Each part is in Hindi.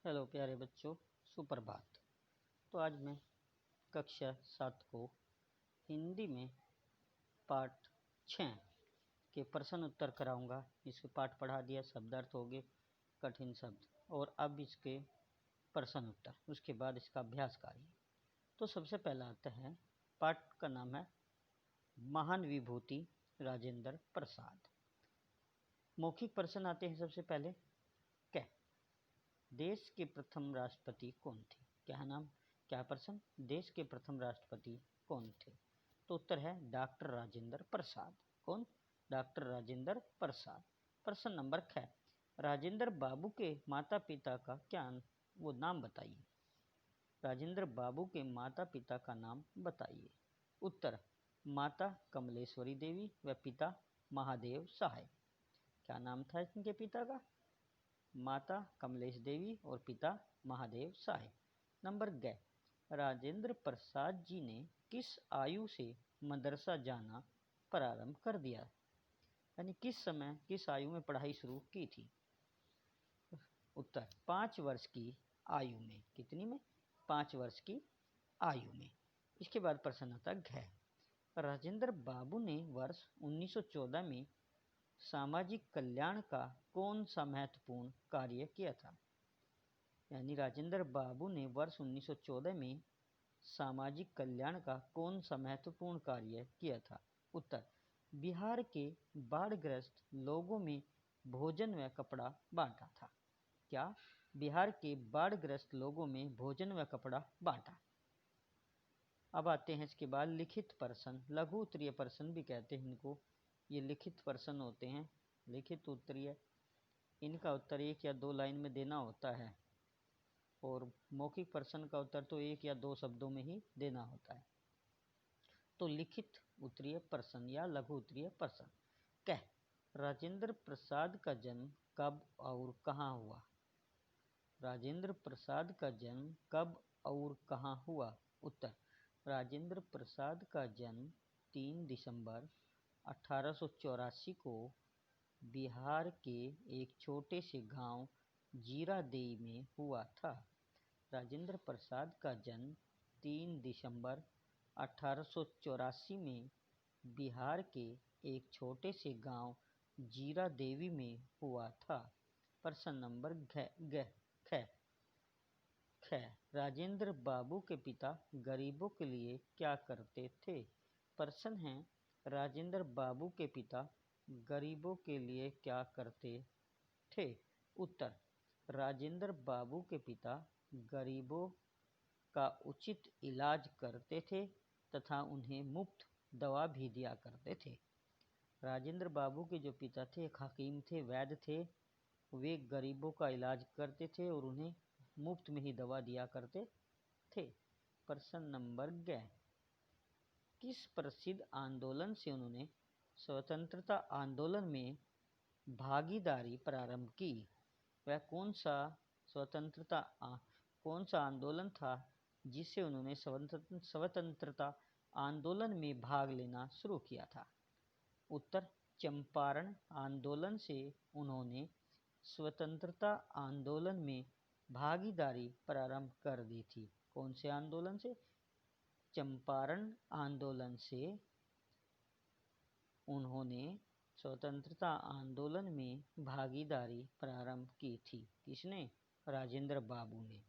हेलो प्यारे बच्चों, सुप्रभात। तो आज मैं कक्षा 7 को हिंदी में पाठ 6 के प्रश्न उत्तर कराऊंगा। इसके पाठ पढ़ा दिया, शब्दार्थ हो गए, कठिन शब्द, और अब इसके प्रश्न उत्तर, उसके बाद इसका अभ्यास कार्य। तो सबसे पहला आता है, पाठ का नाम है महान विभूति राजेंद्र प्रसाद। मौखिक प्रश्न आते हैं। सबसे पहले, देश के प्रथम राष्ट्रपति कौन थे? क्या प्रश्न? देश के प्रथम राष्ट्रपति कौन थे? तो उत्तर है डॉक्टर राजेंद्र प्रसाद। कौन? डॉक्टर राजेंद्र प्रसाद। प्रश्न नंबर 6, राजेंद्र बाबू के माता पिता का वो नाम बताइए। राजेंद्र बाबू के माता पिता का नाम बताइए। उत्तर, माता कमलेश्वरी देवी व पिता महादेव सहाय। क्या नाम था इनके पिता का? माता कमलेश देवी और पिता महादेव सहाय। नंबर 11, राजेंद्र प्रसाद जी ने किस आयु से मदरसा जाना प्रारंभ कर दिया? यानी किस समय, किस आयु में पढ़ाई शुरू की थी? उत्तर, 5 वर्ष की आयु में। कितनी में? 5 वर्ष की आयु में। इसके बाद प्रश्न आता है, राजेंद्र बाबू ने वर्ष 1914 में सामाजिक कल्याण का कौन सा महत्वपूर्ण कार्य किया था? यानी राजेंद्र बाबू ने वर्ष 1914 में सामाजिक कल्याण का कौन सा महत्वपूर्ण कार्य किया था? उत्तर, बिहार के बाढ़ग्रस्त लोगों में भोजन व कपड़ा बांटा था। क्या? बिहार के बाढ़ग्रस्त लोगों में भोजन व कपड़ा बांटा। अब आते हैं इसके बाद लिखित प्रश्न, लघु उत्तरीय प्रश्न भी कहते हैं इनको। ये लिखित प्रश्न होते हैं, लिखित उत्तरीय। इनका उत्तर 1 या 2 लाइन में देना होता है, और मौखिक प्रश्न का उत्तर तो 1 या 2 शब्दों में ही देना होता है। तो लिखित उत्तरीय प्रश्न या लघु उत्तरीय प्रश्न, राजेंद्र प्रसाद का जन्म कब और कहाँ हुआ? राजेंद्र प्रसाद का जन्म कब और कहाँ हुआ? उत्तर, राजेंद्र प्रसाद का जन्म 3 दिसंबर 1884 को बिहार के एक छोटे से गांव जीरादेई में हुआ था। राजेंद्र प्रसाद का जन्म 3 दिसंबर 1884 में बिहार के एक छोटे से गांव जीरादेवी में हुआ था। प्रश्न नंबर ख, राजेंद्र बाबू के पिता गरीबों के लिए क्या करते थे? प्रश्न है, राजेंद्र बाबू के पिता गरीबों के लिए क्या करते थे? उत्तर, राजेंद्र बाबू के पिता गरीबों का उचित इलाज करते थे तथा उन्हें मुफ्त दवा भी दिया करते थे। राजेंद्र बाबू के जो पिता थे एक हकीम थे, वैद्य थे। वे गरीबों का इलाज करते थे और उन्हें मुफ्त में ही दवा दिया करते थे। प्रश्न नंबर 11, किस प्रसिद्ध आंदोलन से उन्होंने स्वतंत्रता आंदोलन में भागीदारी प्रारंभ की? वह कौन सा आंदोलन था जिससे उन्होंने स्वतंत्रता आंदोलन में भाग लेना शुरू किया था? उत्तर, चंपारण आंदोलन से उन्होंने स्वतंत्रता आंदोलन में भागीदारी प्रारंभ कर दी थी। कौन से आंदोलन से? चंपारण आंदोलन से उन्होंने स्वतंत्रता आंदोलन में भागीदारी प्रारंभ की थी। किसने? राजेंद्र बाबू ने।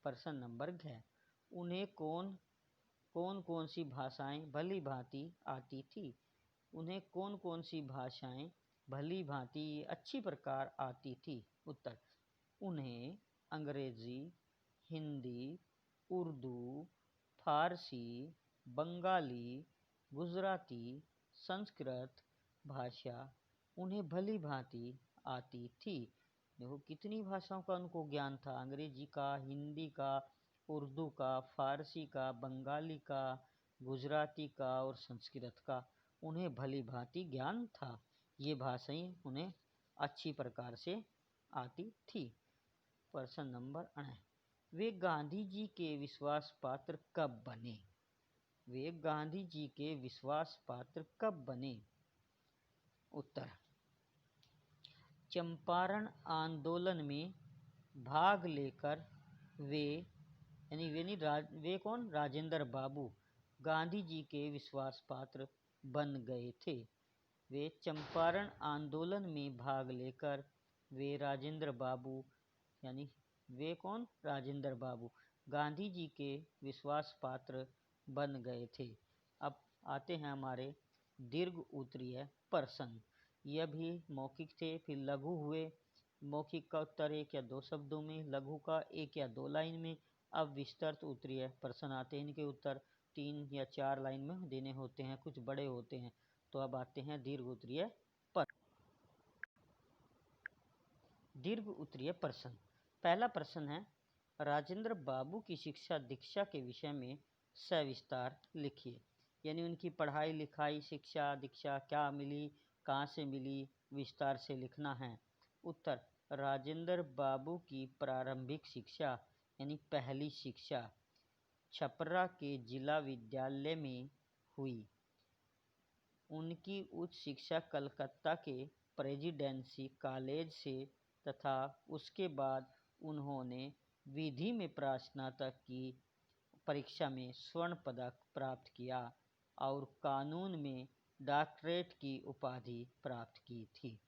प्रश्न नंबर 11, उन्हें कौन सी भाषाएं भली भांति आती थी? उन्हें कौन सी भाषाएं भली भांति अच्छी प्रकार आती थी? उत्तर, उन्हें अंग्रेजी, हिंदी, उर्दू, फारसी, बंगाली, गुजराती, संस्कृत भाषा उन्हें भली भांति आती थी। देखो कितनी भाषाओं का उनको ज्ञान था, अंग्रेजी का, हिंदी का, उर्दू का, फारसी का, बंगाली का, गुजराती का और संस्कृत का उन्हें भली भांति ज्ञान था। ये भाषाएं उन्हें अच्छी प्रकार से आती थी। प्रश्न नंबर 9, वे गांधी जी के विश्वास पात्र कब बने? वे गांधी जी के विश्वास पात्र कब बने? उत्तर, चंपारण आंदोलन में भाग लेकर वे वे कौन, राजेंद्र बाबू गांधी जी के विश्वास पात्र बन गए थे। वे चंपारण आंदोलन में भाग लेकर वे राजेंद्र बाबू यानी वे कौन, राजेंद्र बाबू गांधी जी के विश्वास पात्र बन गए थे। अब आते हैं हमारे दीर्घ उत्तरीय प्रश्न। यह भी मौखिक थे, फिर लघु हुए। मौखिक का उत्तर एक या दो शब्दों में, लघु का एक या दो लाइन में। अब विस्तृत उत्तरीय प्रश्न आते हैं, इनके उत्तर 3 या 4 लाइन में देने होते हैं, कुछ बड़े होते हैं। तो अब आते हैं दीर्घ उत्तरीय प्रश्न। दीर्घ उत्तरीय प्रश्न। पहला प्रश्न है, राजेंद्र बाबू की शिक्षा दीक्षा के विषय में सविस्तार लिखिए। यानी उनकी पढ़ाई लिखाई, शिक्षा दीक्षा क्या मिली, कहाँ से मिली, विस्तार से लिखना है। उत्तर, राजेंद्र बाबू की प्रारंभिक शिक्षा यानी पहली शिक्षा छपरा के जिला विद्यालय में हुई। उनकी उच्च शिक्षा कलकत्ता के प्रेसिडेंसी कॉलेज से तथा उसके बाद उन्होंने विधि में स्नातक की परीक्षा में स्वर्ण पदक प्राप्त किया और कानून में डॉक्टरेट की उपाधि प्राप्त की थी।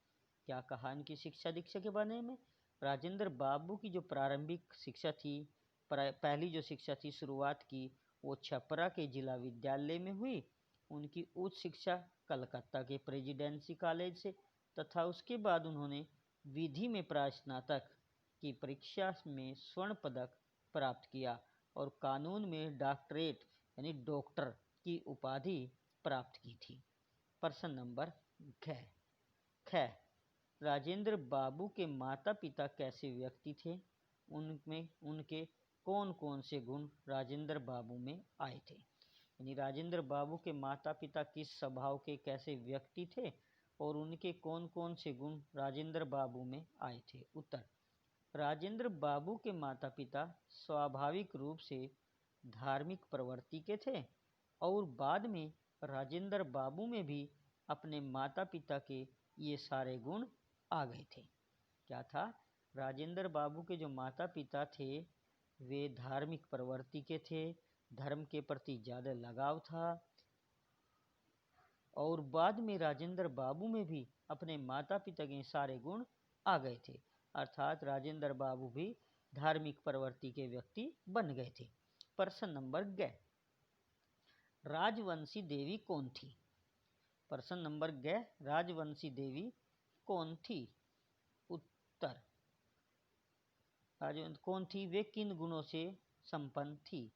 क्या कहा इनकी शिक्षा दीक्षा के बारे में? राजेंद्र बाबू की जो प्रारंभिक शिक्षा थी, पहली जो शिक्षा थी शुरुआत की, वो छपरा के जिला विद्यालय में हुई। उनकी उच्च शिक्षा कलकत्ता के प्रेसिडेंसी कॉलेज से तथा उसके बाद उन्होंने विधि में स्नातक की परीक्षा में स्वर्ण पदक प्राप्त किया और कानून में डॉक्टरेट यानी डॉक्टर की उपाधि प्राप्त की थी। प्रश्न नंबर ख। राजेंद्र बाबू के माता पिता कैसे व्यक्ति थे? उनमें उनके कौन कौन से गुण राजेंद्र बाबू में आए थे? यानी राजेंद्र बाबू के माता पिता किस स्वभाव के, कैसे व्यक्ति थे और उनके कौन कौन से गुण राजेंद्र बाबू में आए थे? उत्तर, राजेंद्र बाबू के माता पिता स्वाभाविक रूप से धार्मिक प्रवृत्ति के थे और बाद में राजेंद्र बाबू में भी अपने माता पिता के ये सारे गुण आ गए थे। क्या था? राजेंद्र बाबू के जो माता पिता थे वे धार्मिक प्रवृत्ति के थे, धर्म के प्रति ज़्यादा लगाव था और बाद में राजेंद्र बाबू में भी अपने माता पिता के सारे गुण आ गए थे, अर्थात राजेंद्र बाबू भी धार्मिक प्रवृत्ति के व्यक्ति बन गए थे। प्रश्न नंबर ग। राजवंशी देवी कौन थी? प्रश्न नंबर ग, राजवंशी देवी कौन थी? उत्तर, राजवंश कौन थी, वे किन गुणों से संपन्न थी?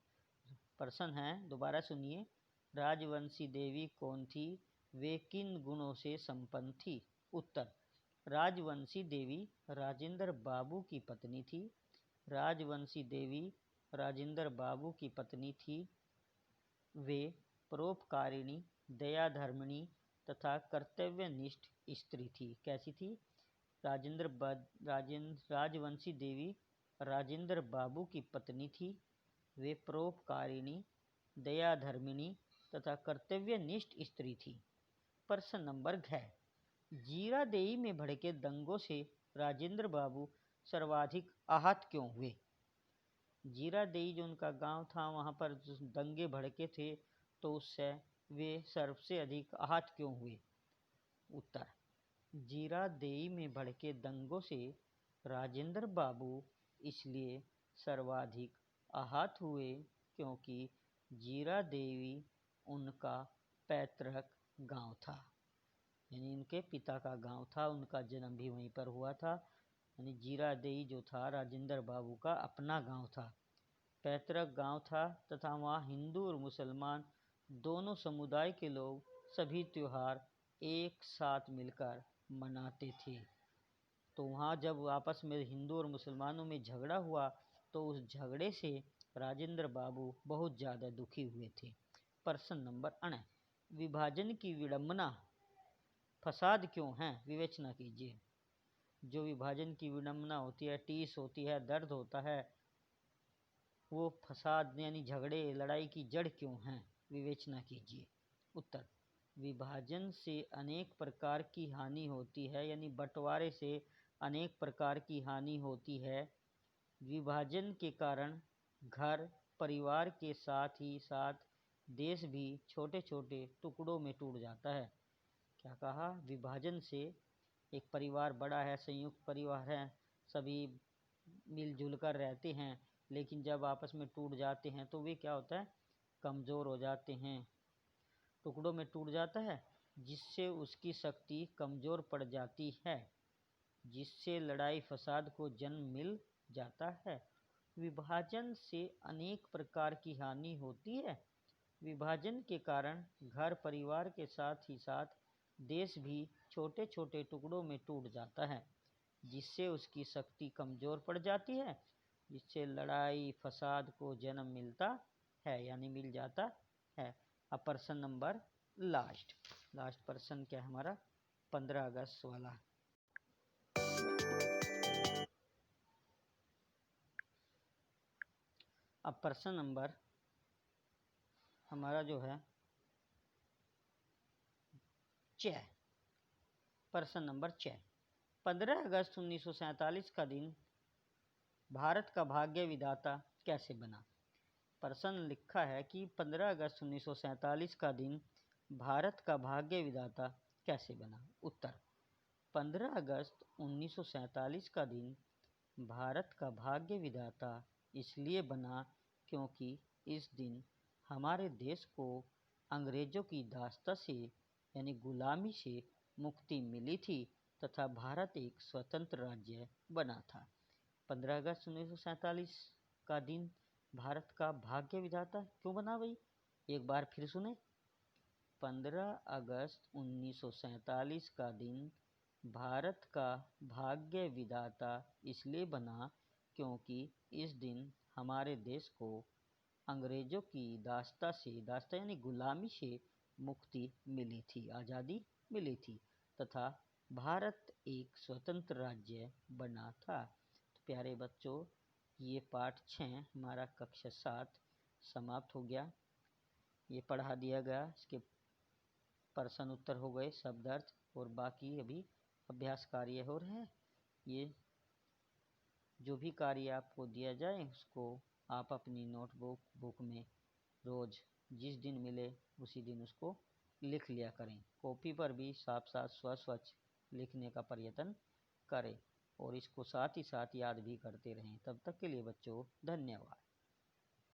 प्रश्न है, दोबारा सुनिए, राजवंशी देवी कौन थी, वे किन गुणों से संपन्न थी? उत्तर, राजवंशी देवी राजेंद्र बाबू की पत्नी थी। राजवंशी देवी राजेंद्र बाबू की पत्नी थी। वे परोपकारिणी, दयाधर्मिणी तथा कर्तव्यनिष्ठ स्त्री थी। कैसी थी? राजवंशी देवी राजेंद्र बाबू की पत्नी थी। वे परोपकारिणी, दयाधर्मिणी तथा कर्तव्यनिष्ठ स्त्री थी। प्रश्न नंबर घ। जीरादेई में भड़के दंगों से राजेंद्र बाबू सर्वाधिक आहत क्यों हुए? जीरादेई जो उनका गांव था, वहां पर जो दंगे भड़के थे तो उससे वे सबसे अधिक आहत क्यों हुए? उत्तर, जीरादेई में भड़के दंगों से राजेंद्र बाबू इसलिए सर्वाधिक आहत हुए क्योंकि जीरादेई उनका पैतृक गांव था, यानी उनके पिता का गांव था, उनका जन्म भी वहीं पर हुआ था। यानी जीरादेई जो था राजेंद्र बाबू का अपना गांव था, पैतृक गांव था तथा वहाँ हिंदू और मुसलमान दोनों समुदाय के लोग सभी त्योहार एक साथ मिलकर मनाते थे। तो वहाँ जब आपस में हिंदू और मुसलमानों में झगड़ा हुआ तो उस झगड़े से राजेंद्र बाबू बहुत ज़्यादा दुखी हुए थे। प्रश्न नंबर 8, विभाजन की विडंबना फसाद क्यों है? विवेचना कीजिए। जो विभाजन की विडंबना होती है, टीस होती है, दर्द होता है, वो फसाद यानी झगड़े लड़ाई की जड़ क्यों है? विवेचना कीजिए। उत्तर, विभाजन से अनेक प्रकार की हानि होती है, यानी बंटवारे से अनेक प्रकार की हानि होती है। विभाजन के कारण घर परिवार के साथ ही साथ देश भी छोटे छोटे टुकड़ों में टूट जाता है। क्या कहा? विभाजन से एक परिवार बड़ा है, संयुक्त परिवार है, सभी मिलजुल कर रहते हैं, लेकिन जब आपस में टूट जाते हैं तो वे क्या होता है? कमज़ोर हो जाते हैं, टुकड़ों में टूट जाता है, जिससे उसकी शक्ति कमज़ोर पड़ जाती है, जिससे लड़ाई फसाद को जन्म मिल जाता है। विभाजन से अनेक प्रकार की हानि होती है। विभाजन के कारण घर परिवार के साथ ही साथ देश भी छोटे छोटे टुकड़ों में टूट जाता है, जिससे उसकी शक्ति कमज़ोर पड़ जाती है, जिससे लड़ाई फसाद को जन्म मिलता है, यानी मिल जाता है। अब प्रश्न नंबर लास्ट प्रश्न क्या है हमारा? 15 अगस्त वाला। अब प्रश्न नंबर हमारा जो है 6, प्रश्न नंबर 6। 15 अगस्त 1947 का दिन भारत का भाग्य विधाता कैसे बना? प्रश्न लिखा है कि 15 अगस्त 1947 का दिन भारत का भाग्य विधाता कैसे बना? उत्तर: 15 अगस्त 1947 का दिन भारत का भाग्य विधाता इसलिए बना क्योंकि इस दिन हमारे देश को अंग्रेजों की दास्ता से यानी गुलामी से मुक्ति मिली थी तथा भारत एक स्वतंत्र राज्य बना था। 15 अगस्त 1947 का दिन भारत का भाग्य विधाता क्यों बना भाई? एक बार फिर सुने। 15 अगस्त 1947 का दिन भारत का भाग्य विधाता इसलिए बना क्योंकि इस दिन हमारे देश को अंग्रेजों की दास्ता यानी गुलामी से मुक्ति मिली थी, आज़ादी मिली थी तथा भारत एक स्वतंत्र राज्य बना था। तो प्यारे बच्चों, ये पाठ 6 हमारा कक्षा 7 समाप्त हो गया। ये पढ़ा दिया गया, इसके प्रश्न उत्तर हो गए, शब्द अर्थ, और बाकी अभी अभ्यास कार्य हो रहे हैं। ये जो भी कार्य आपको दिया जाए उसको आप अपनी नोटबुक में रोज़ जिस दिन मिले उसी दिन उसको लिख लिया करें। कॉपी पर भी साफ साफ स्वच्छ लिखने का प्रयत्न करें और इसको साथ ही साथ याद भी करते रहें। तब तक के लिए बच्चों धन्यवाद।